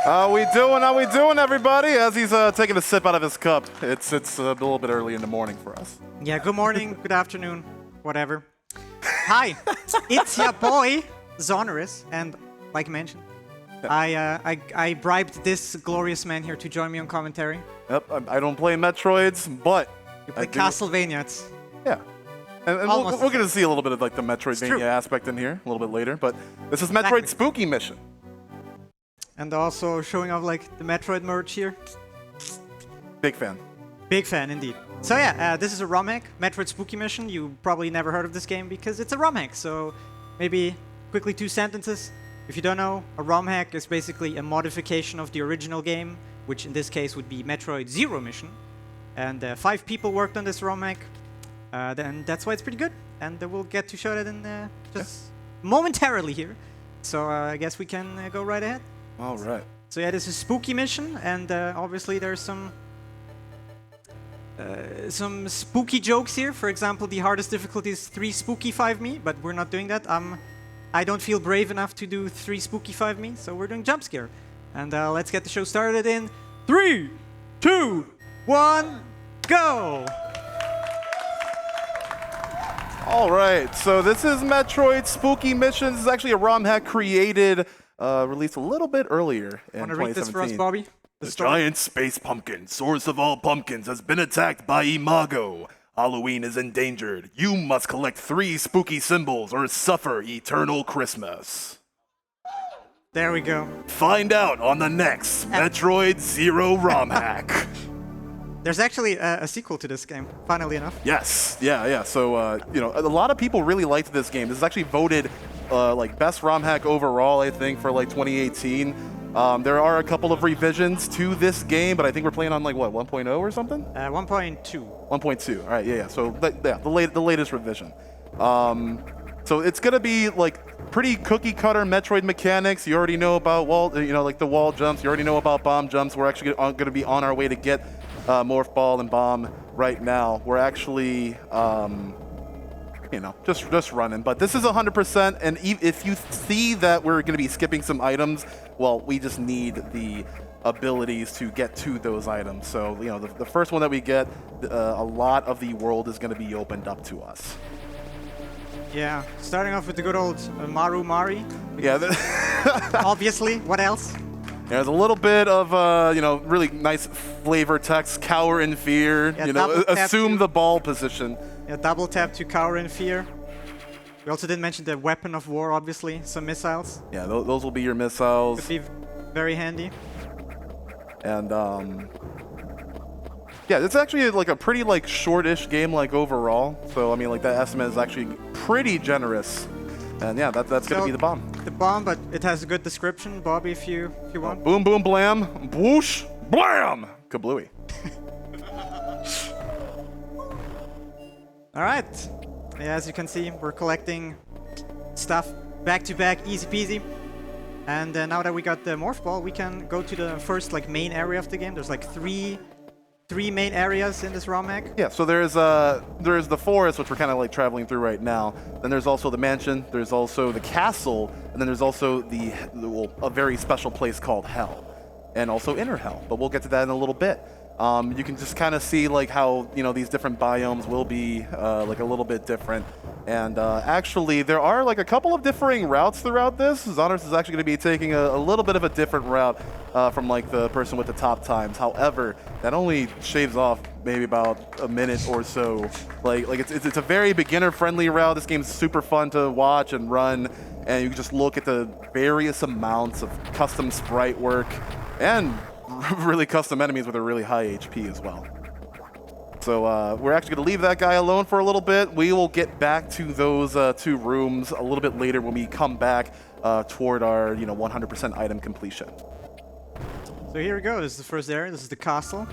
How we doing, everybody? As he's taking a sip out of his cup. It's a little bit early in the morning for us. Yeah, good morning, good afternoon, whatever. Hi, it's your boy, Xoneris, and like mentioned, I bribed this glorious man here to join me on commentary. Yep, I don't play Metroids, but You play Castlevania. Yeah. And we're going to see a little bit of like the Metroidvania aspect in here a little bit later, but this is Metroid Spooky Mission. And also showing off like the Metroid merch here. Big fan. Big fan indeed. So yeah, this is a ROM hack, Metroid Spooky Mission. You probably never heard of this game because it's a ROM hack. So maybe quickly 2 sentences. If you don't know, a ROM hack is basically a modification of the original game, which in this case would be Metroid Zero Mission. And 5 people worked on this ROM hack. Then that's why it's pretty good. And we'll get to show that in just momentarily here. So I guess we can go right ahead. All right. So yeah, this is Spooky Mission, and obviously there's some spooky jokes here. For example, the hardest difficulty is 3 spooky 5 me, but we're not doing that. I don't feel brave enough to do 3 spooky 5 me, so we're doing jump scare. And let's get the show started in 3, 2, 1, go! All right, so this is Metroid Spooky Mission. This is actually a ROM hack created, released a little bit earlier in 2017. Want to read this for us, Bobby? The giant space pumpkin, source of all pumpkins, has been attacked by Imago. Halloween is endangered. You must collect 3 spooky symbols or suffer eternal Christmas. There we go. Find out on the next Metroid Zero ROM hack. There's actually a sequel to this game, funnily enough. Yes, yeah. So, you know, a lot of people really liked this game. This is actually voted like best ROM hack overall, I think, for like 2018. There are a couple of revisions to this game, but I think we're playing on like what, 1.0 or something? 1.2. 1.2. All right, yeah. So the latest revision. So it's gonna be like pretty cookie cutter Metroid mechanics. You already know about like the wall jumps. You already know about bomb jumps. We're actually gonna be on our way to get Morph Ball and Bomb right now. We're actually, you know, just running. But this is 100%, and if you see that we're going to be skipping some items, well, we just need the abilities to get to those items. So, you know, the first one that we get, a lot of the world is going to be opened up to us. Yeah, starting off with the good old Maru Mari. Yeah. Obviously, what else? There's a little bit of, you know, really nice flavor text, cower in fear, Yeah, you know, assume the ball position. Yeah, double tap to cower in fear. We also didn't mention the weapon of war, obviously, some missiles. Yeah, those will be your missiles. Could be very handy. And, yeah, it's actually like a pretty like shortish game like overall. So, I mean, like that estimate is actually pretty generous. And yeah, that's going to be the bomb. The bomb, but it has a good description, Bobby, if you want. Boom, boom, blam, whoosh, blam, kablooey. All right. Yeah, as you can see, we're collecting stuff back to back, easy peasy. And now that we got the Morph Ball, we can go to the first like main area of the game. There's like three main areas in this ROM hack. Yeah, so there's the forest, which we're kind of like traveling through right now. Then there's also the mansion. There's also the castle, and then there's also a very special place called Hell, and also Inner Hell. But we'll get to that in a little bit. You can just kind of see like how, you know, these different biomes will be like a little bit different. And actually, there are like a couple of differing routes throughout this. Xoneris is actually going to be taking a little bit of a different route from like the person with the top times. However, that only shaves off maybe about a minute or so. Like it's a very beginner-friendly route. This game's super fun to watch and run, and you can just look at the various amounts of custom sprite work and really custom enemies with a really high HP as well. So we're actually going to leave that guy alone for a little bit. We will get back to those 2 rooms a little bit later when we come back toward our 100% item completion. So here we go. This is the first area. This is the castle.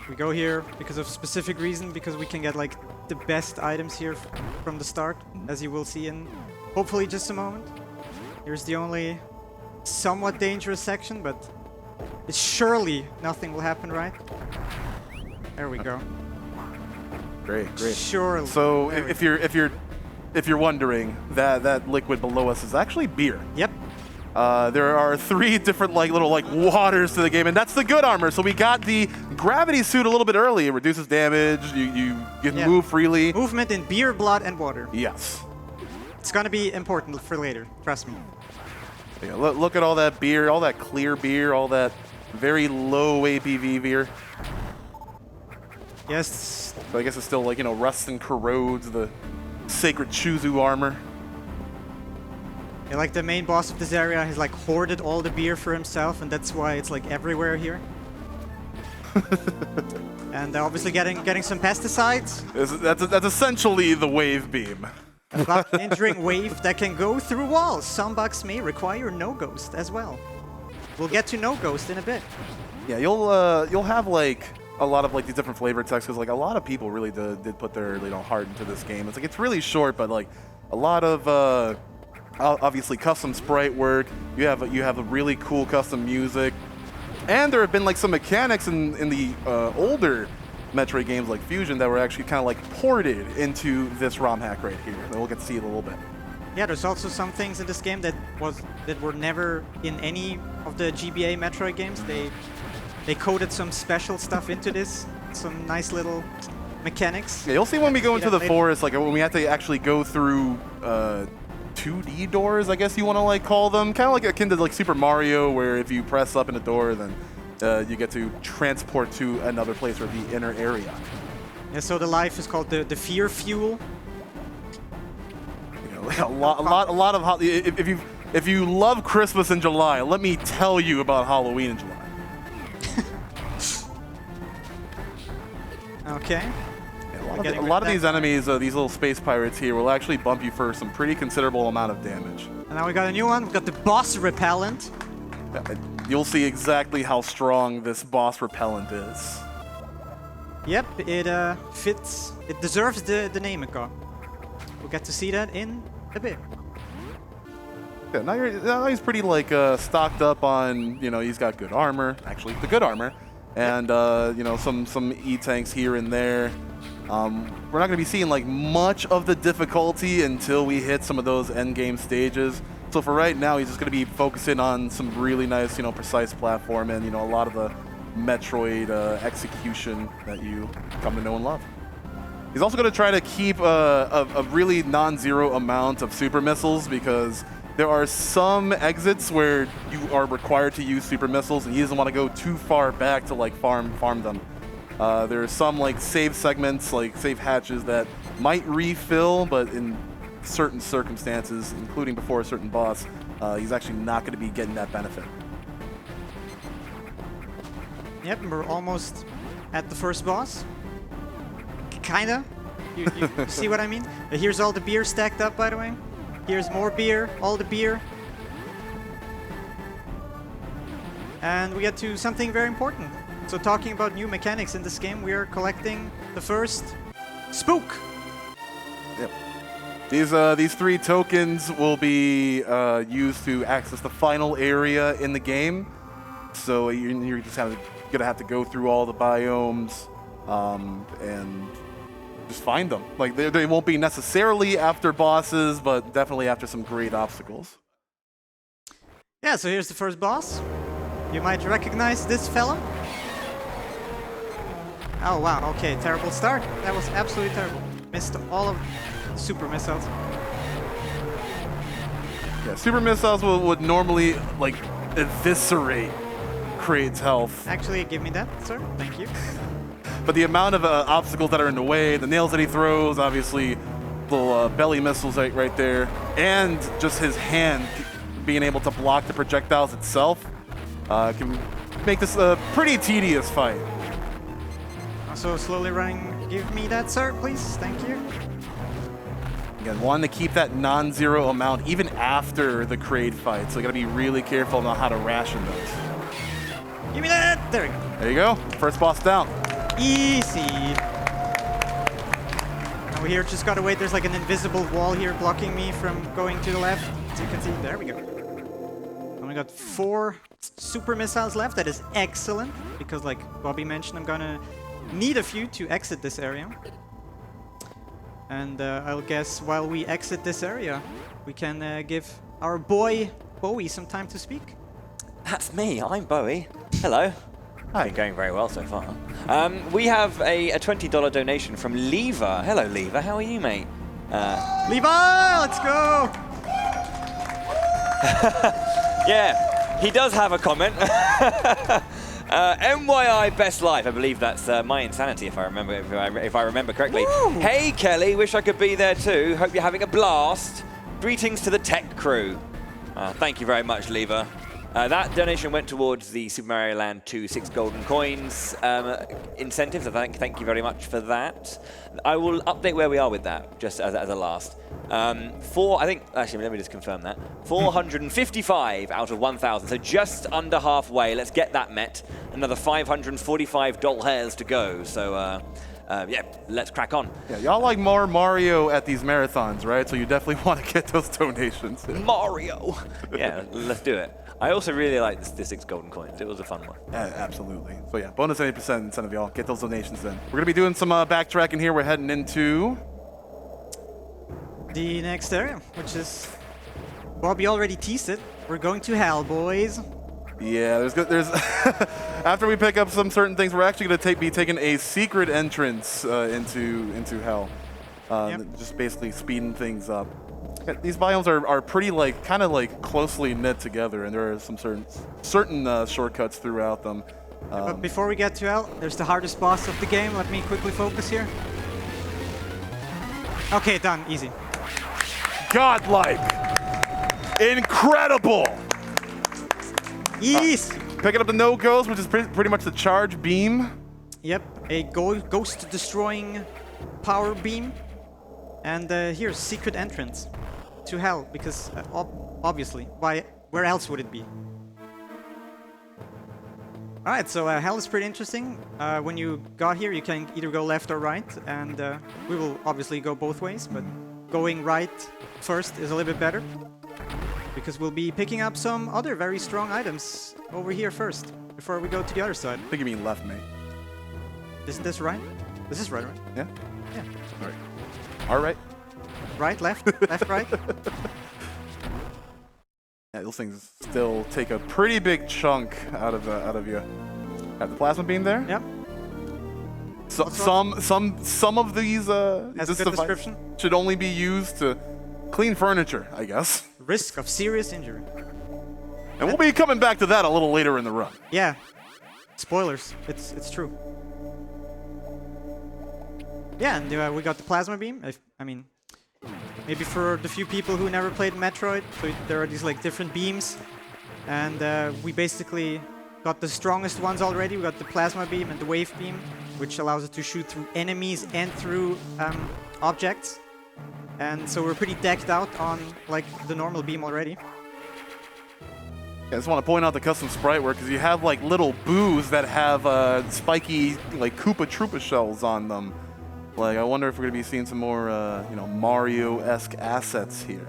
We go here because of specific reason, because we can get like the best items here from the start, as you will see in hopefully just a moment. Here's the only somewhat dangerous section, but it's surely nothing will happen, right? There we go. Great. Surely. So if you're wondering, that liquid below us is actually beer. Yep. There are 3 different little waters to the game, and that's the good armor. So we got the gravity suit a little bit early. It reduces damage. You can move freely. Movement in beer, blood, and water. Yes. It's gonna be important for later. Trust me. Yeah, look at all that beer, all that clear beer, all that very low ABV beer. Yes. But I guess it's still rusts and corrodes the sacred Chuzu armor. Yeah, like the main boss of this area has hoarded all the beer for himself, and that's why it's everywhere here. And obviously getting some pesticides. That's essentially the wave beam. A blood-injuring wave that can go through walls. Some bugs may require no ghost as well. We'll get to no ghost in a bit. Yeah, you'll have a lot of these different flavor texts, because a lot of people really did put their heart into this game. It's really short, but a lot of obviously custom sprite work. You have a really cool custom music, and there have been some mechanics in the older Metroid games like Fusion that were actually kind of ported into this ROM hack right here. And we'll get to see it a little bit. Yeah, there's also some things in this game that were never in any of the GBA Metroid games. They coded some special stuff into this, some nice little mechanics. Yeah, you'll see when we go into the forest, when we have to actually go through 2D doors, I guess you want to call them, kind of akin to Super Mario, where if you press up in a door, then you get to transport to another place or the inner area. Yeah, so the life is called the fear fuel. A lot of if you love Christmas in July, let me tell you about Halloween in July. Okay. Yeah, a lot of these enemies, these little space pirates here, will actually bump you for some pretty considerable amount of damage. And now we got a new one. We got the boss repellent. You'll see exactly how strong this boss repellent is. Yep, it fits. It deserves the name it got. We'll get to see that in a bit. Yeah, now he's pretty stocked up on, he's got good armor, actually the good armor, and some E-tanks here and there. We're not going to be seeing much of the difficulty until we hit some of those end game stages. So for right now, he's just going to be focusing on some really nice, precise platform and a lot of the Metroid execution that you come to know and love. He's also going to try to keep a really non-zero amount of super missiles, because there are some exits where you are required to use super missiles, and he doesn't want to go too far back to farm them. There are some save segments, save hatches that might refill, but in certain circumstances, including before a certain boss, he's actually not going to be getting that benefit. Yep, we're almost at the first boss. Kinda. You see what I mean? Here's all the beer stacked up, by the way. Here's more beer, all the beer. And we get to something very important. So talking about new mechanics in this game, we are collecting the first spook. Yep. These 3 tokens will be used to access the final area in the game. So you're just gonna have to go through all the biomes and just find them. They won't be necessarily after bosses, but definitely after some great obstacles. Yeah, so here's the first boss. You might recognize this fella. Oh wow, okay, terrible start. That was absolutely terrible. Missed all of super missiles. Yeah, super missiles would normally eviscerate Kraid's health. Actually, give me that, sir. Thank you. But the amount of obstacles that are in the way, the nails that he throws, obviously, little belly missiles right there, and just his hand being able to block the projectiles itself can make this a pretty tedious fight. Also slowly running. Give me that, sir, please. Thank you. Again, wanting to keep that non-zero amount even after the Kraid fight, so you gotta be really careful on how to ration those. Give me that! There we go. There you go. First boss down. Easy. Now here, just gotta wait. There's an invisible wall here blocking me from going to the left. As you can see, there we go. Only got 4 super missiles left. That is excellent, because like Bobby mentioned, I'm gonna need a few to exit this area. And I'll guess while we exit this area, we can give our boy Bowie some time to speak. That's me. I'm Bowie. Hello. Hi. Been going very well so far. We have a $20 donation from Lever. Hello, Lever. How are you, mate? Levi, let's go! Yeah, he does have a comment. MYI Best Life. I believe that's my insanity, if I remember correctly. Woo! Hey, Kelly. Wish I could be there too. Hope you're having a blast. Greetings to the tech crew. Thank you very much, Lever. That donation went towards the Super Mario Land 2 6 golden coins incentives. So thank you very much for that. I will update where we are with that, just as a last. Actually, let me just confirm that. 455 out of 1,000, so just under halfway. Let's get that met. Another 545 doll hairs to go. So, yeah, let's crack on. Yeah, y'all like more Mario at these marathons, right? So you definitely want to get those donations. Mario! Yeah, let's do it. I also really like the 6 golden coins. It was a fun one. Absolutely. So yeah, bonus 80% incentive, y'all. Get those donations in. We're going to be doing some backtracking here. We're heading into The next area, which is... Bobby already teased it. We're going to hell, boys. Yeah, there's after we pick up some certain things, we're actually going to be taking a secret entrance into hell. Just basically speeding things up. These biomes are pretty kind of closely knit together, and there are some certain shortcuts throughout them. But before we get to hell, there's the hardest boss of the game. Let me quickly focus here. Okay, done. Easy. Godlike, incredible. Easy. Picking up the no-goes, which is pretty much the charge beam. Yep, a ghost-destroying power beam. And here's secret entrance to hell, because obviously, where else would it be? Alright, so hell is pretty interesting. When you got here, you can either go left or right, and we will obviously go both ways, but going right first is a little bit better, because we'll be picking up some other very strong items over here first, before we go to the other side. I think you mean left, mate. Isn't this right? This is right, right? Yeah? Yeah. All right. All right. Right, left, left, right? Yeah, those things still take a pretty big chunk out of you. Have the plasma beam there? Yep. So, some of these Has a this good device description. should only be used to clean furniture, I guess. Risk of serious injury. And we'll be coming back to that a little later in the run. Yeah. Spoilers. It's true. Yeah, and we got the plasma beam. I mean, maybe for the few people who never played Metroid, so there are these different beams, and we basically got the strongest ones already. We got the plasma beam and the wave beam, which allows us to shoot through enemies and through objects. And so we're pretty decked out on the normal beam already. I just want to point out the custom sprite work, because you have little boos that have spiky Koopa Troopa shells on them. I wonder if we're gonna be seeing some more Mario-esque assets here.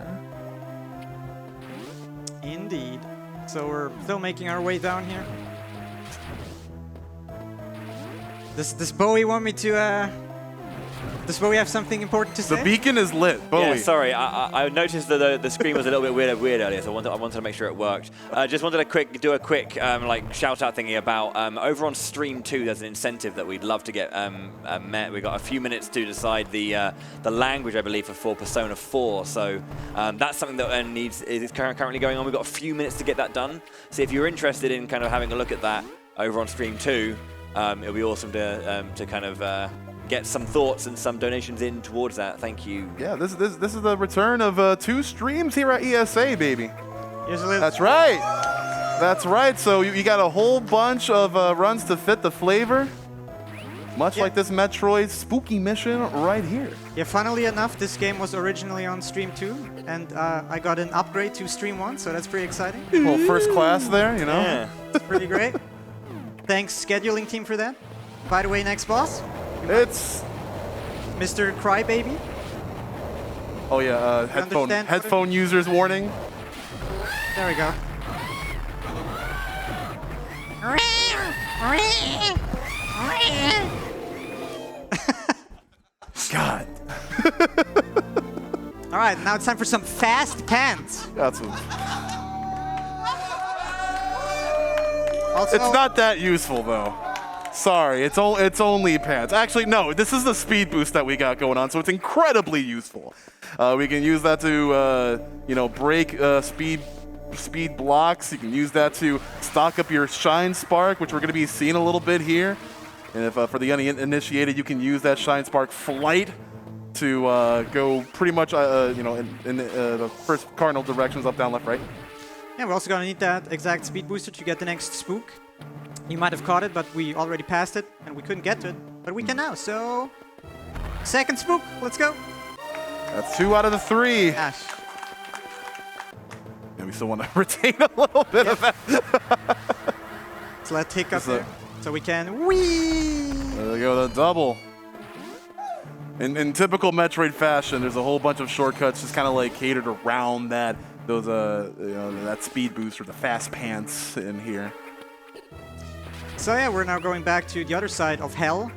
Indeed. So we're still making our way down here. Does Bowie want me to Does Bowie have something important to say? The beacon is lit. Bowie. Yeah, sorry. I noticed that the screen was a little bit weird earlier, so I wanted to make sure it worked. Just wanted to do a quick shout-out thingy about over on Stream 2. There's an incentive that we'd love to get met. We've got a few minutes to decide the language, I believe, for Persona 4. So that's something that is currently going on. We've got a few minutes to get that done. So if you're interested in kind of having a look at that over on Stream 2, it'll be awesome to kind of get some thoughts and some donations in towards that. Thank you. Yeah, this is the return of 2 streams here at ESA, baby. Here's a little. That's right. That's right. So you got a whole bunch of runs to fit the flavor, much like this Metroid spooky mission right here. Yeah, funnily enough, this game was originally on Stream 2, and I got an upgrade to Stream 1, so that's pretty exciting. Well, first class there, you know. Yeah. It's pretty great. Thanks, scheduling team, for that. By the way, next boss, It's Mr. Crybaby. oh yeah, headphone users warning. There we go. God. All right, now it's time for some fast pants. That's Also, It's not that useful though. Sorry, it's only pants. Actually, no, this is the speed boost that we got going on, so it's incredibly useful. We can use that to, you know, break speed blocks. You can use that to stock up your Shine Spark, which we're going to be seeing a little bit here. And if for the uninitiated, you can use that Shine Spark Flight to go pretty much, you know, in the first cardinal directions, up, down, left, right. yeah, we're also gonna need that exact speed booster to get the next spook. You might have caught it, but we already passed it, and we couldn't get to it. But we can now, so... Second spook, let's go. That's 2 out of the 3. Gosh. And we still want to retain a little bit of that. So let's hiccup This is there. So we can... Whee! There we go, the double. In typical Metroid fashion, there's a whole bunch of shortcuts just kind of like catered around that, those you know, that speed boost or the fast pants in here. So yeah, we're now going back to the other side of Hell.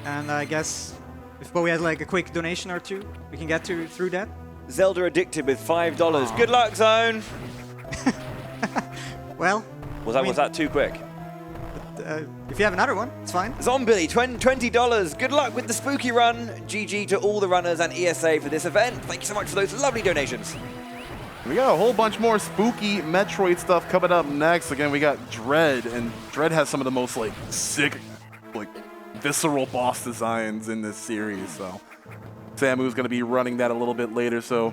And I guess if Bowie has like a quick donation or two, we can get through that. Zelda Addicted with $5. Good luck, Zone. Well, Was that too quick? if you have another one, it's fine. Zombie, $20. Good luck with the spooky run. GG to all the runners and ESA for this event. Thank you so much for those lovely donations. We got a whole bunch more spooky Metroid stuff coming up next. Again, we got Dread, and Dread has some of the most like sick, like visceral boss designs in this series. So Samu's going to be running that a little bit later. So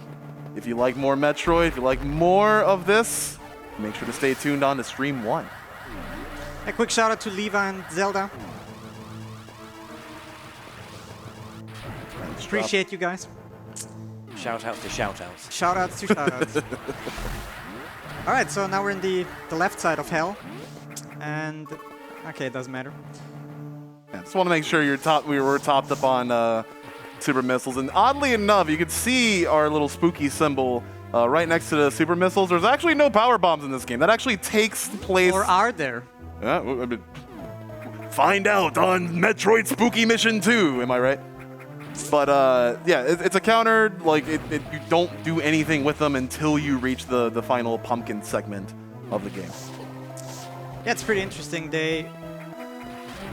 if you like more Metroid, if you like more of this, make sure to stay tuned on to Stream 1. A quick shout out to Leva and Zelda. Appreciate you guys. Shout outs to shout outs. Shout outs to shout outs. Alright, so now we're in the left side of Hell. And okay, it doesn't matter. Yeah, just want to make sure we were topped up on super missiles. And oddly enough, you can see our little spooky symbol right next to the super missiles. There's actually no power bombs in this game. That actually takes place. Or are there? Find out on Metroid Spooky Mission 2. Am I right? But yeah, it's a counter. Like you don't do anything with them until you reach the final pumpkin segment of the game. Yeah, it's pretty interesting. They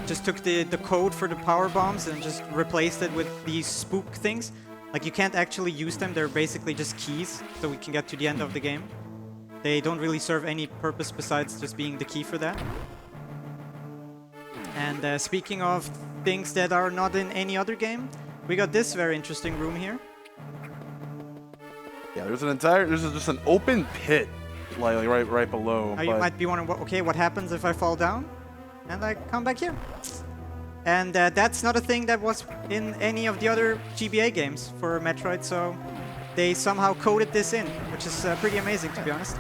just took the code for the power bombs and just replaced it with these spook things. Like you can't actually use them. They're basically just keys, so we can get to the end of the game. They don't really serve any purpose besides just being the key for that. And speaking of things that are not in any other game, we got this very interesting room here. Yeah, there's just an open pit, like right below. Now you might be wondering, what happens if I fall down? And I come back here. And that's not a thing that was in any of the other GBA games for Metroid, so they somehow coded this in, which is pretty amazing, to be honest.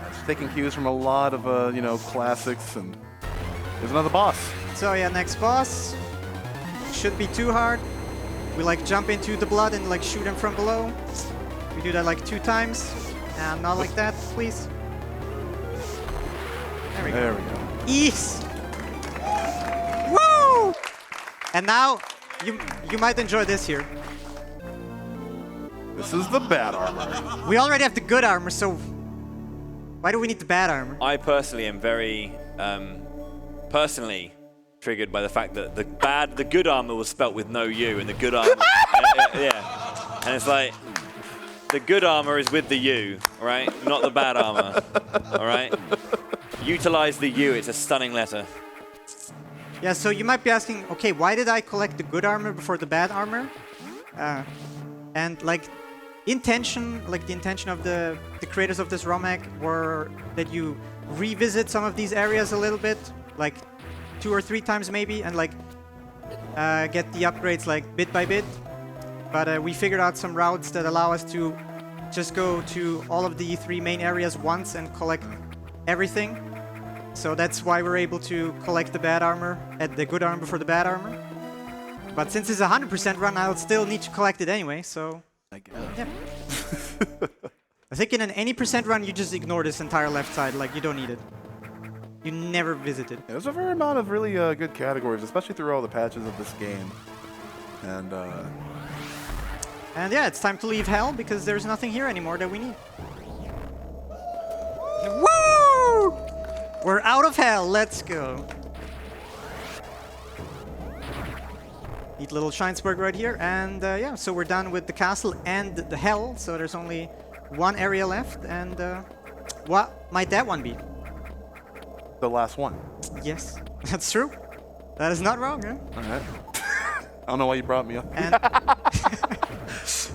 It's taking cues from a lot of you know, classics, and there's another boss. So yeah, next boss. Shouldn't be too hard. We like jump into the blood and like shoot him from below. We do that like 2 times. And not like that, please. There we go. There we go. Ease! Woo! And now, you might enjoy this here. This is the bad armor. We already have the good armor, so why do we need the bad armor? I personally am very personally triggered by the fact that the good armor was spelt with no U, and the good armor, yeah, and it's like the good armor is with the U, right? Not the bad armor, all right? Utilize the U. It's a stunning letter. Yeah, so you might be asking, okay, why did I collect the good armor before the bad armor? And like the intention of the creators of this ROM hack were that you revisit some of these areas a little bit, like 2 or 3 times maybe, and like get the upgrades like bit by bit. But we figured out some routes that allow us to just go to all of the 3 main areas once and collect everything. So that's why we're able to collect the bad armor at the good armor before the bad armor. But since it's a 100% run, I'll still need to collect it anyway, so I guess. yeah. I think in an any percent run, you just ignore this entire left side, like you don't need it. You never visit it. Yeah, there's a fair amount of really good categories, especially through all the patches of this game. And yeah, it's time to leave Hell because there's nothing here anymore that we need. Woo! We're out of hell. Let's go. Neat little Shinesburg right here. And yeah, so we're done with the castle and the hell. So there's only one area left. And what might that one be? The last one. Yes, that's true. That is not wrong, huh? All right. I don't know why you brought me up. And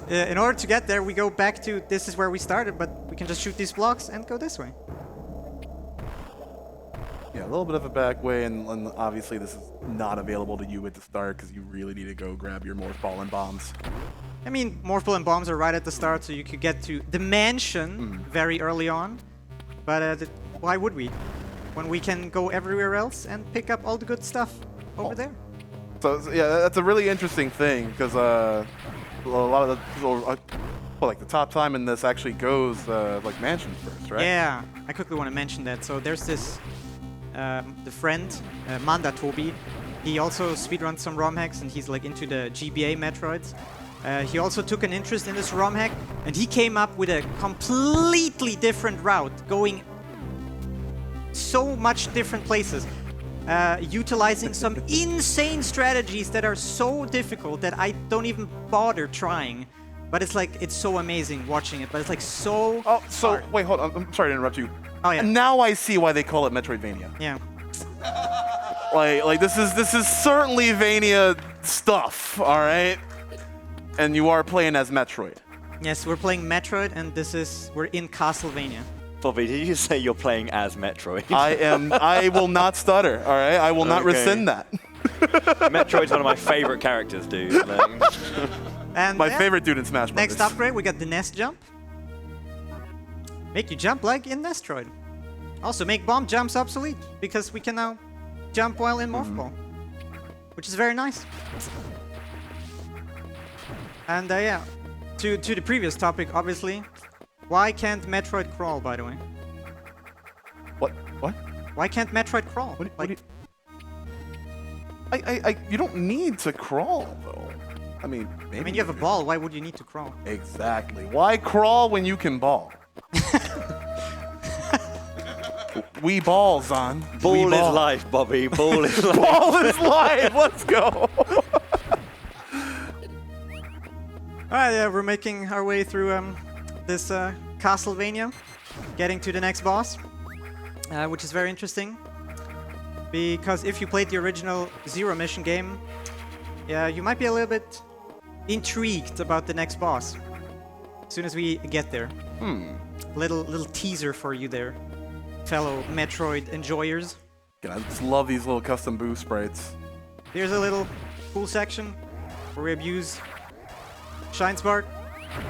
in order to get there, we go back to this is where we started, but we can just shoot these blocks and go this way. Yeah, a little bit of a back way, and obviously this is not available to you at the start because you really need to go grab your morph ball and bombs. I mean, morph ball and bombs are right at the start, so you could get to the mansion very early on. But why would we? When we can go everywhere else and pick up all the good stuff over there. So yeah, that's a really interesting thing because a lot of the like the top time in this actually goes like mansion first, right? Yeah, I quickly want to mention that. So there's this the friend Manda Tobi. He also speedruns some ROM hacks and he's like into the GBA Metroids. He also took an interest in this ROM hack and he came up with a completely different route, going so much different places, utilizing some insane strategies that are so difficult that I don't even bother trying. But it's like, it's so amazing watching it, but it's like so hard. Wait, hold on, I'm sorry to interrupt you. Oh yeah. And now I see why they call it Metroidvania. Yeah. Like this is certainly Vania stuff, all right? And you are playing as Metroid. Yes, we're playing Metroid, and we're in Castlevania. Bobby, did you say you're playing as Metroid? I will not stutter, all right? I will not rescind that. Metroid's one of my favorite characters, dude. Like. And my favorite dude in Smash Bros. Next upgrade, we got the Nest Jump. Make you jump like in Nestroid. Also, make bomb jumps obsolete, because we can now jump while in Morph Ball. Which is very nice. And yeah, to the previous topic, obviously. Why can't Metroid crawl, by the way? What? Why can't Metroid crawl? You don't need to crawl, though. I mean, maybe. I mean, you have a ball. Why would you need to crawl? Exactly. Why crawl when you can ball? We ball, Zon. Ball is life, Bobby. Ball is life. Ball is life. Let's go. Alright, yeah, we're making our way through this Castlevania, getting to the next boss, which is very interesting. Because if you played the original Zero Mission game, yeah, you might be a little bit intrigued about the next boss. As soon as we get there. Little teaser for you there, fellow Metroid enjoyers. I just love these little custom boo sprites. Here's a little cool section where we abuse Shinespark.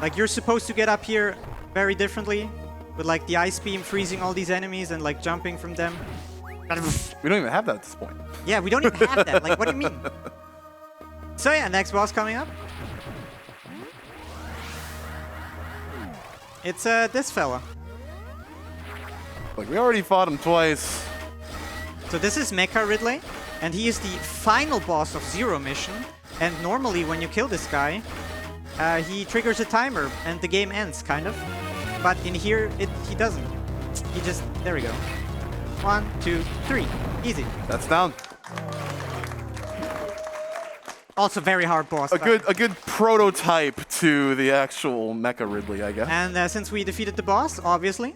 Like, you're supposed to get up here very differently, with like the ice beam freezing all these enemies and like jumping from them. We don't even have that at this point. Yeah, we don't even have that. Like, what do you mean? So yeah, next boss coming up. It's this fella. Like, we already fought him twice. So this is Mecha Ridley, and he is the final boss of Zero Mission. And normally when you kill this guy, he triggers a timer and the game ends, kind of. But in here, he doesn't. He just, there we go. 1, 2, 3, easy. That's down. Also very hard boss. A good prototype to the actual Mecha Ridley, I guess. And since we defeated the boss, obviously,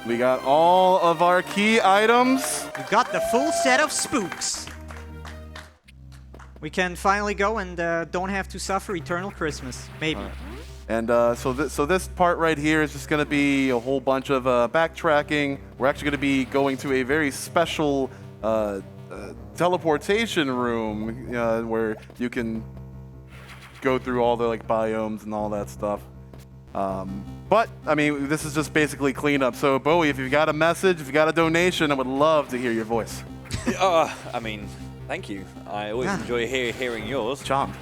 we got all of our key items. we got the full set of spooks. We can finally go and don't have to suffer eternal Christmas, maybe. And so this part right here is just going to be a whole bunch of backtracking. We're actually going to be going to a very special teleportation room where you can go through all the like biomes and all that stuff. But I mean, this is just basically cleanup. So Bowie, if you've got a message, if you got a donation, I would love to hear your voice. I mean, thank you. I always enjoy hearing yours. Chomp.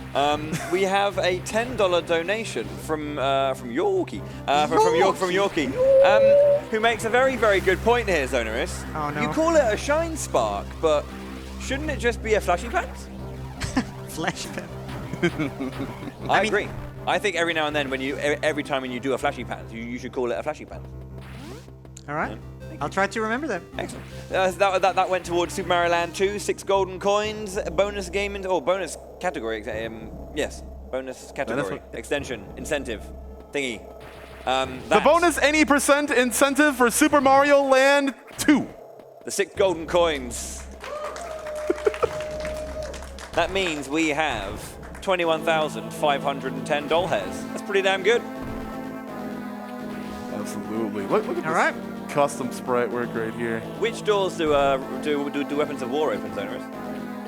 We have a $10 donation from Yorkie, from Yorkie, who makes a very, very good point here, Xoneris. Oh no. You call it a shine spark, but shouldn't it just be a flashy pants? Flashy pen. I agree. I think every time when you do a flashy pants, you should call it a flashy pants. All right. Yeah. I'll try to remember that. Excellent. That went towards Super Mario Land 2, 6 golden coins, bonus game, bonus category, yes, bonus category, extension, incentive, thingy. The bonus any % incentive for Super Mario Land 2. The 6 golden coins. That means we have 21,510 doll hairs. That's pretty damn good. Absolutely. Look at All this right. custom sprite work right here. Which doors do Weapons of War open, Xoneris?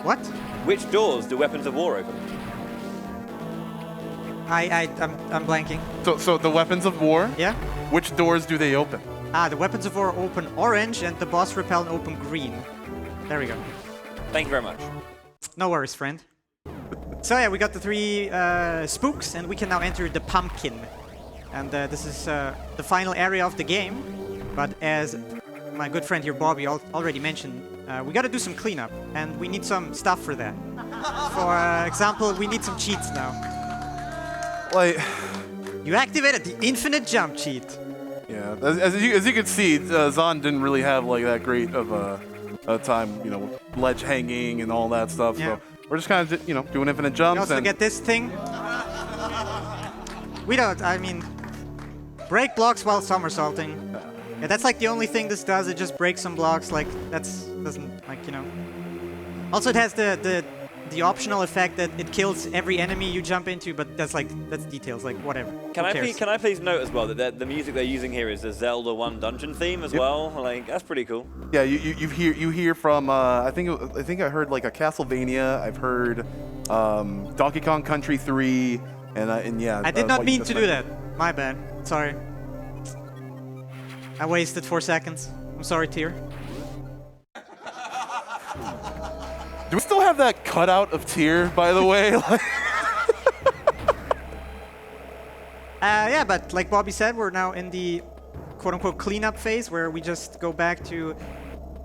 What? Which doors do Weapons of War open? I'm blanking. So the weapons of war, Yeah? which doors do they open? The weapons of war open orange and the boss repellent open green. There we go. Thank you very much. No worries, friend. So yeah, we got the 3 spooks, and we can now enter the pumpkin. And this is the final area of the game. But as my good friend here, Bobby, already mentioned, we got to do some cleanup, and we need some stuff for that. For example, we need some cheats now. Like, You activated the infinite jump cheat. yeah, as you can see, Zon didn't really have like that great of a time, ledge hanging and all that stuff. Yeah. So we're just kind of, doing infinite We jumps. also And get this thing. Break blocks while somersaulting. Yeah, that's like the only thing this does. It just breaks some blocks. Like doesn't. Also, it has the optional effect that it kills every enemy you jump into, but that's details. Like whatever. Can Who I cares? please note as well that the music they're using here is the Zelda 1 dungeon theme as well. Like that's pretty cool. yeah, you hear from I think I heard like a Castlevania. I've heard Donkey Kong Country 3, and yeah. I did not what you mean just to do mentioned. that. My bad. Sorry. I wasted 4 seconds. I'm sorry, Tyr. Do we still have that cutout of Tyr, by the way? Yeah, but like Bobby said, we're now in the quote-unquote cleanup phase, where we just go back to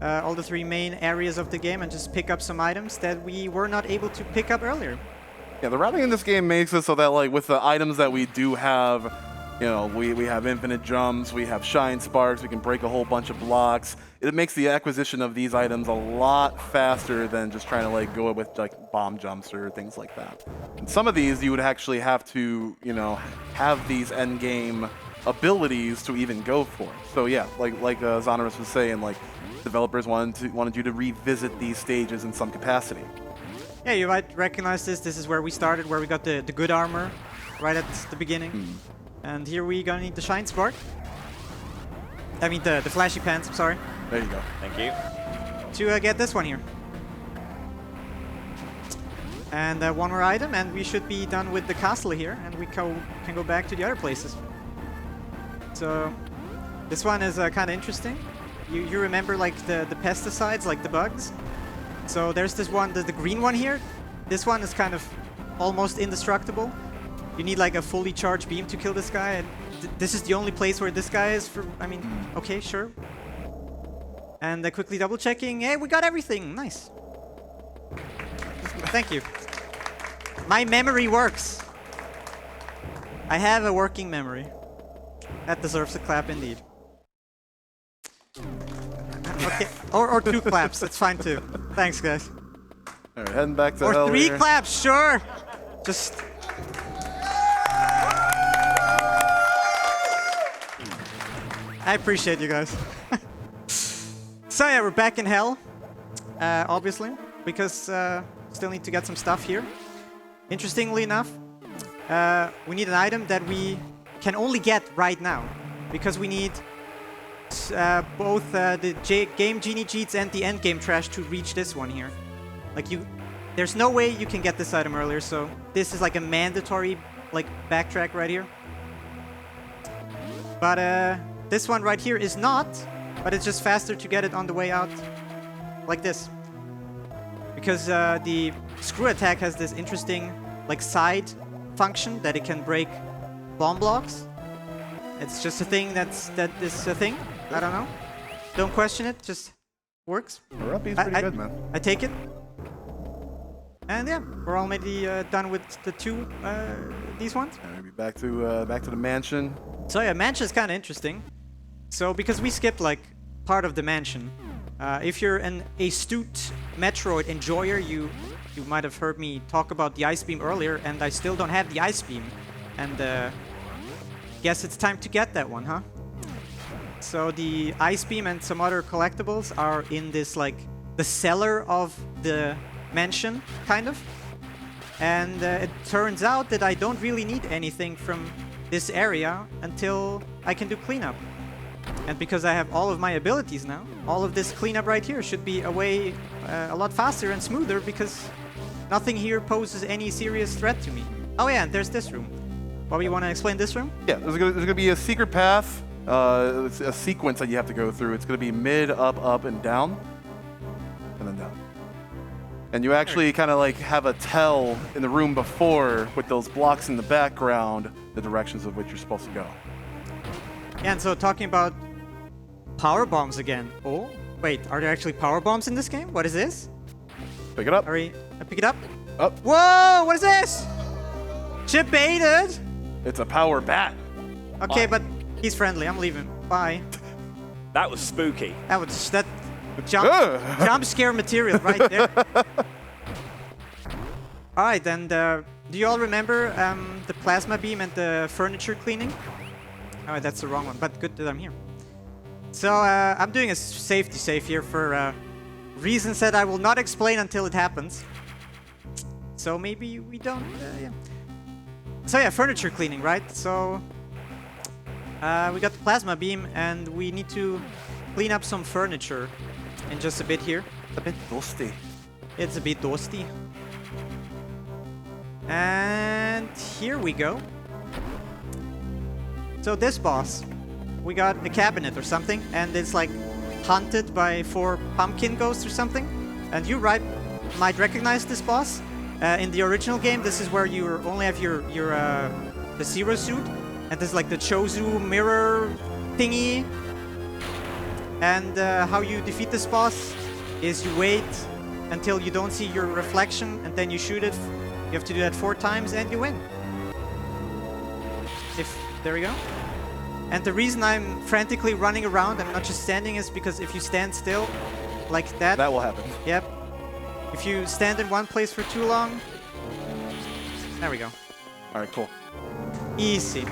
all the 3 main areas of the game and just pick up some items that we were not able to pick up earlier. Yeah, the routing in this game makes it so that like with the items that we do have, we have infinite jumps, we have shine sparks, we can break a whole bunch of blocks. It makes the acquisition of these items a lot faster than just trying to like go with like bomb jumps or things like that. And some of these you would actually have to, have these end game abilities to even go for. So yeah, like Xoneris was saying, like developers wanted you to revisit these stages in some capacity. Yeah, you might recognize this. This is where we started, where we got the good armor right at the beginning. And here we gonna need the shine spark. I mean the flashy pants, I'm sorry. There you go. Thank you. To get this one here. And one more item, and we should be done with the castle here, and we can go back to the other places. So this one is kind of interesting. You remember like the pesticides, like the bugs? So there's this one, the green one here. This one is kind of almost indestructible. You need like a fully charged beam to kill this guy, and this is the only place where this guy is for, okay, sure. And quickly double checking, hey, we got everything, nice. Thank you. My memory works. I have a working memory. That deserves a clap indeed. Okay, or 2 claps, it's fine too. Thanks, guys. All right, heading back to Or hell 3 here. claps, sure. Just. I appreciate you guys. So yeah, we're back in hell, obviously, because still need to get some stuff here. Interestingly enough, we need an item that we can only get right now, because we need both the game genie cheats and the end game trash to reach this one here. Like there's no way you can get this item earlier, so this is like a mandatory like backtrack right here. But this one right here is not, but it's just faster to get it on the way out, like this. Because the screw attack has this interesting like side function that it can break bomb blocks. It's just a thing that is a thing. I don't know. Don't question it. Just works. Ruppy's pretty good, man. I take it. And yeah, we're already done with the 2 these ones. And maybe back to the mansion. So yeah, mansion is kind of interesting. So because we skipped like part of the mansion. If you're an astute Metroid enjoyer, you might have heard me talk about the Ice Beam earlier, and I still don't have the Ice Beam. And guess it's time to get that one, huh? So the Ice Beam and some other collectibles are in this, like, the cellar of the mansion, kind of. And it turns out that I don't really need anything from this area until I can do cleanup. And because I have all of my abilities now, all of this cleanup right here should be a lot faster and smoother because nothing here poses any serious threat to me. Oh yeah, and there's this room. Bobby, you want to explain this room? Yeah, there's gonna be a secret path, it's a sequence that you have to go through. It's gonna be mid, up, and down, and then down. And you actually kind of like have a tell in the room before with those blocks in the background, the directions of which you're supposed to go. Yeah, and so talking about power bombs again. Oh, wait, are there actually power bombs in this game? What is this? Pick it up. I pick it up? Up. Whoa, what is this? Chip baited. It's a power bat. Okay, Bye. but he's friendly. I'm leaving. Bye. That was spooky. That was jump scare material right there. All right, and do you all remember the plasma beam and the furniture cleaning? Oh, that's the wrong one, but good that I'm here. So I'm doing a safety save here for reasons that I will not explain until it happens. So maybe we don't, yeah. So yeah, furniture cleaning, right? So we got the plasma beam and we need to clean up some furniture in just a bit here. A bit dusty. It's a bit dusty. And here we go. So this boss, we got a cabinet or something, and it's like haunted by 4 pumpkin ghosts or something. And you might recognize this boss. In the original game, this is where you only have the Zero suit, and there's like the Chozu mirror thingy. And how you defeat this boss is you wait until you don't see your reflection, and then you shoot it. You have to do that 4 times, and you win. There we go. And the reason I'm frantically running around and not just standing is because if you stand still, like that... That will happen. Yep. If you stand in one place for too long... There we go. All right, cool. Easy.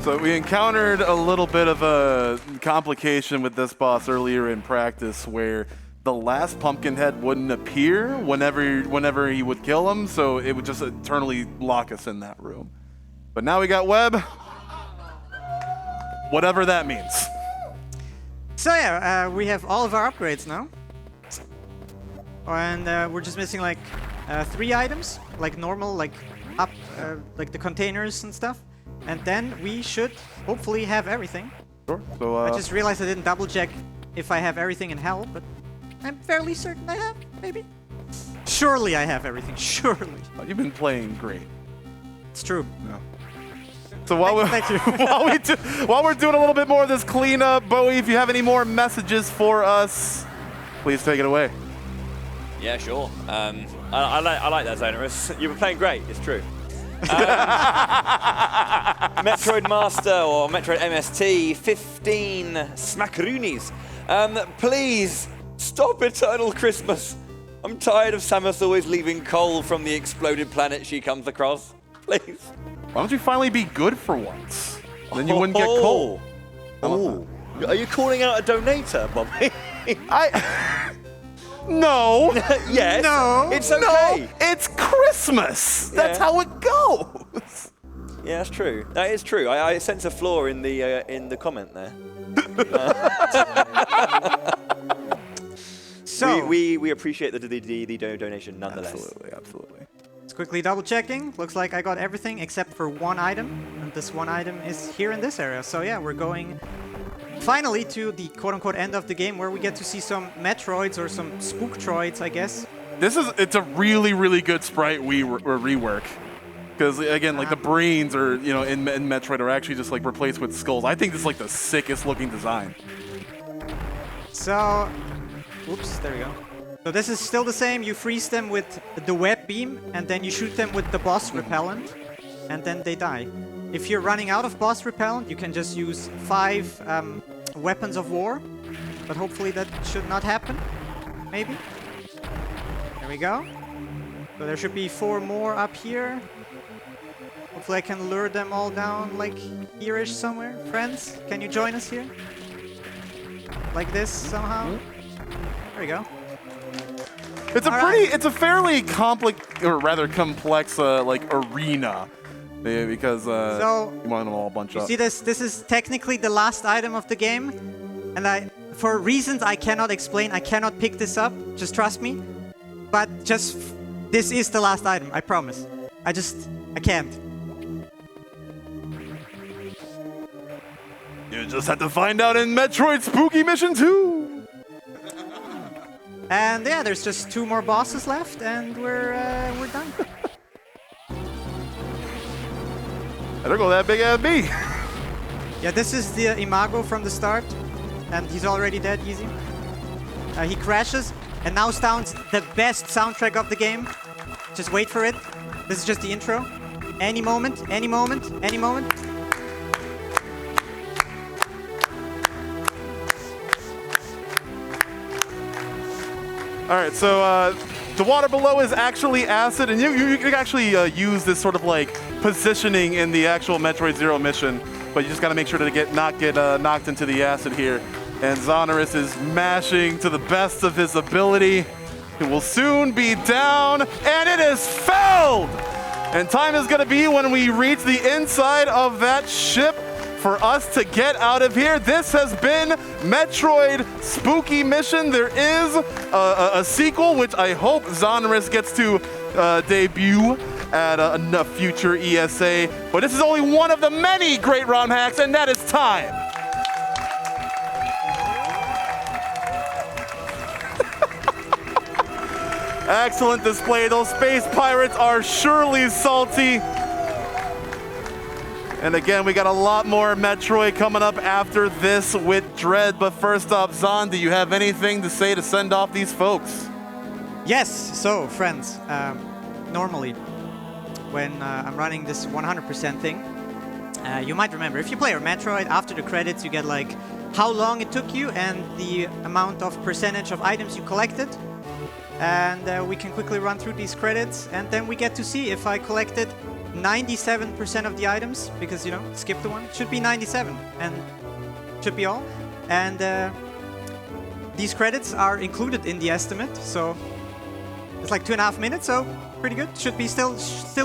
So we encountered a little bit of a complication with this boss earlier in practice where the last pumpkin head wouldn't appear whenever he would kill him, so it would just eternally lock us in that room. But now we got web. Whatever that means. So yeah, we have all of our upgrades now. And we're just missing like 3 items, like normal, like like the containers and stuff. And then we should hopefully have everything. Sure. So I just realized I didn't double check if I have everything in hell, but I'm fairly certain I have, maybe. Surely I have everything, surely. you've been playing great. It's true. No. So while Thank you. while we're doing a little bit more of this cleanup, Bowie, if you have any more messages for us, please take it away. Yeah, sure. I like that, Xoneris. You were playing great, it's true. Metroid Master or Metroid MST, 15 smackaroonies. Please stop Eternal Christmas. I'm tired of Samus always leaving coal from the exploded planet she comes across. Please. Why don't you finally be good for once? Then you wouldn't get coal. Oh. Are you calling out a donator, Bobby? No. Yes. No. It's okay. No, it's Christmas. That's Yeah. how it goes. Yeah, that's true. That is true. I sense a flaw in the comment there. So we appreciate the donation nonetheless. Absolutely, absolutely. it's quickly double checking. Looks like I got everything except for 1 item. And this 1 item is here in this area. So yeah, we're going finally to the quote-unquote end of the game where we get to see some Metroids or some Spooktroids, I guess. It's a really, really good sprite rework. Because again, like the brains are, in Metroid are actually just like replaced with skulls. I think this is like the sickest looking design. So, oops, there we go. So this is still the same. You freeze them with the web beam, and then you shoot them with the boss repellent, and then they die. If you're running out of boss repellent, you can just use 5 weapons of war, but hopefully that should not happen. Maybe. There we go. So there should be 4 more up here. Hopefully I can lure them all down, like here-ish somewhere. Friends, can you join us here? Like this somehow? There we go. It's a fairly complex like arena, because so, you want them all bunch up. See this? This is technically the last item of the game, and for reasons I cannot explain, I cannot pick this up. Just trust me. But this is the last item. I promise. I can't. You just have to find out in Metroid Spooky Mission 2. And yeah, there's just 2 more bosses left, and we're done. There go that big ass bee. Yeah, this is the Imago from the start, and he's already dead, easy. He crashes, and now sounds the best soundtrack of the game. Just wait for it. This is just the intro. Any moment, any moment, any moment. All right, so the water below is actually acid, and you can actually use this sort of like positioning in the actual Metroid Zero mission, but you just got to make sure to not get knocked into the acid here. And Xoneris is mashing to the best of his ability. It will soon be down, and it is felled! And time is going to be when we reach the inside of that ship for us to get out of here. This has been Metroid Spooky Mission. There is a sequel, which I hope Xoneris gets to debut at a future ESA. But this is only one of the many great ROM hacks, and that is time. Excellent display. Those space pirates are surely salty. And again, we got a lot more Metroid coming up after this with Dread. But first off, Zon, do you have anything to say to send off these folks? Yes. So, friends, normally when I'm running this 100% thing, you might remember, if you play a Metroid, after the credits, you get like how long it took you and the amount of percentage of items you collected. And we can quickly run through these credits, and then we get to see if I collected 97% of the items, because, you know, skip the one. It should be 97, and should be all. And these credits are included in the estimate, so it's like 2.5 minutes, so pretty good. Should be still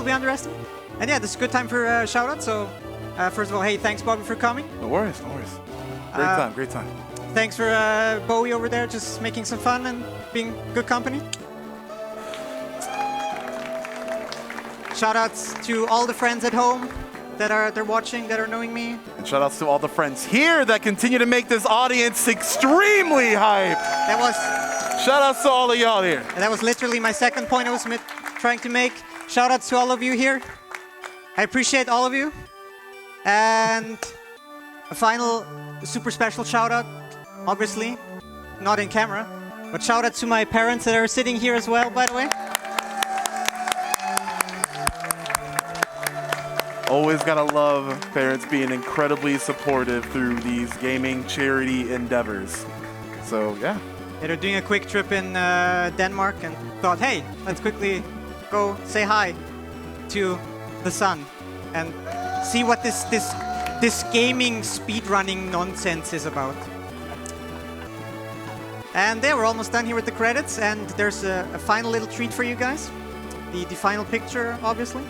be under estimate. And yeah, this is a good time for shout-out, so first of all, hey, thanks, Bobby, for coming. No worries, no worries. Great time. Thanks for Bowie over there, just making some fun and being good company. Shoutouts to all the friends at home that they're watching, that are knowing me. And shoutouts to all the friends here that continue to make this audience extremely hype. That was shoutouts to all of y'all here. That was literally my second point I was trying to make. Shoutouts to all of you here. I appreciate all of you. And a final super special shoutout, obviously, not in camera, but shoutouts to my parents that are sitting here as well, by the way. Always gotta love parents being incredibly supportive through these gaming charity endeavors. So, yeah. They're doing a quick trip in Denmark and thought, hey, let's quickly go say hi to the sun and see what this gaming speedrunning nonsense is about. And yeah, we're almost done here with the credits, and there's a final little treat for you guys. The final picture, obviously.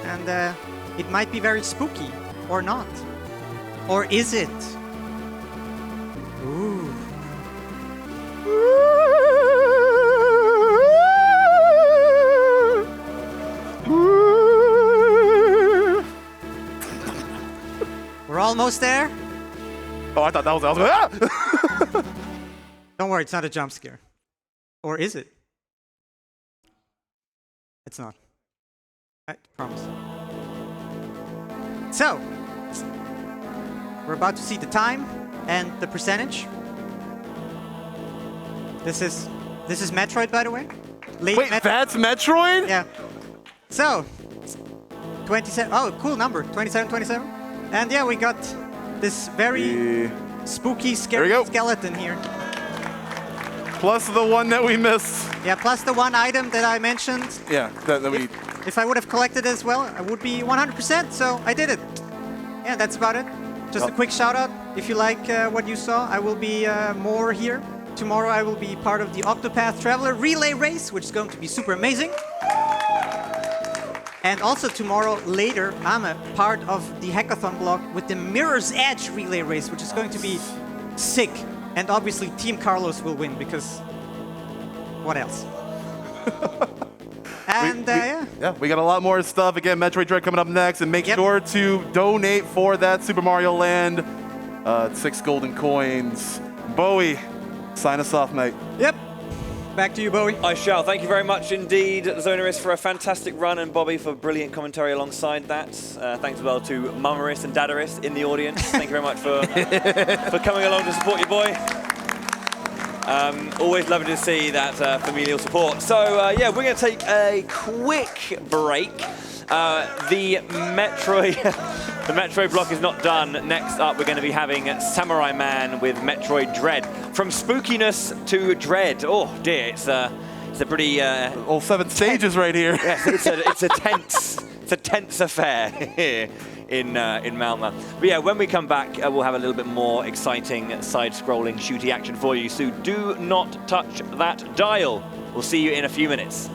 And it might be very spooky, or not. Or is it? Ooh. We're almost there. Oh, I thought that was ah! Don't worry, it's not a jump scare. Or is it? It's not. I promise. So, we're about to see the time and the percentage. This is Metroid, by the way. Wait, that's Metroid? Yeah. So, 27. Oh, cool number. 27, 27. And yeah, we got this very spooky, we scary go. skeleton here. Plus the one that we missed. Yeah, plus the one item that I mentioned. Yeah, that we. If I would have collected as well, I would be 100%, so I did it. Yeah, that's about it. Just a quick shout out. If you like what you saw, I will be more here. Tomorrow I will be part of the Octopath Traveler Relay Race, which is going to be super amazing. And also tomorrow, later, I'm a part of the hackathon block with the Mirror's Edge Relay Race, which is going to be sick. And obviously, Team Carlos will win, because what else? And yeah, we got a lot more stuff. Again, Metroid Dread coming up next, and make Yep. sure to donate for that Super Mario Land. 6 golden coins. Bowie, sign us off, mate. Yep. Back to you, Bowie. I shall. Thank you very much indeed, Xoneris, for a fantastic run, and Bobby for brilliant commentary alongside that. Thanks as well to Mummeris and Dadaris in the audience. Thank you very much for coming along to support your boy. Always lovely to see that familial support. So yeah, we're going to take a quick break. The Metroid block is not done. Next up, we're going to be having Samurai Man with Metroid Dread. From spookiness to dread. Oh dear, it's a pretty All 7 stages right here. yes, it's a tense affair here in Malmö. But yeah, when we come back, we'll have a little bit more exciting side-scrolling shooty action for you. So do not touch that dial. We'll see you in a few minutes.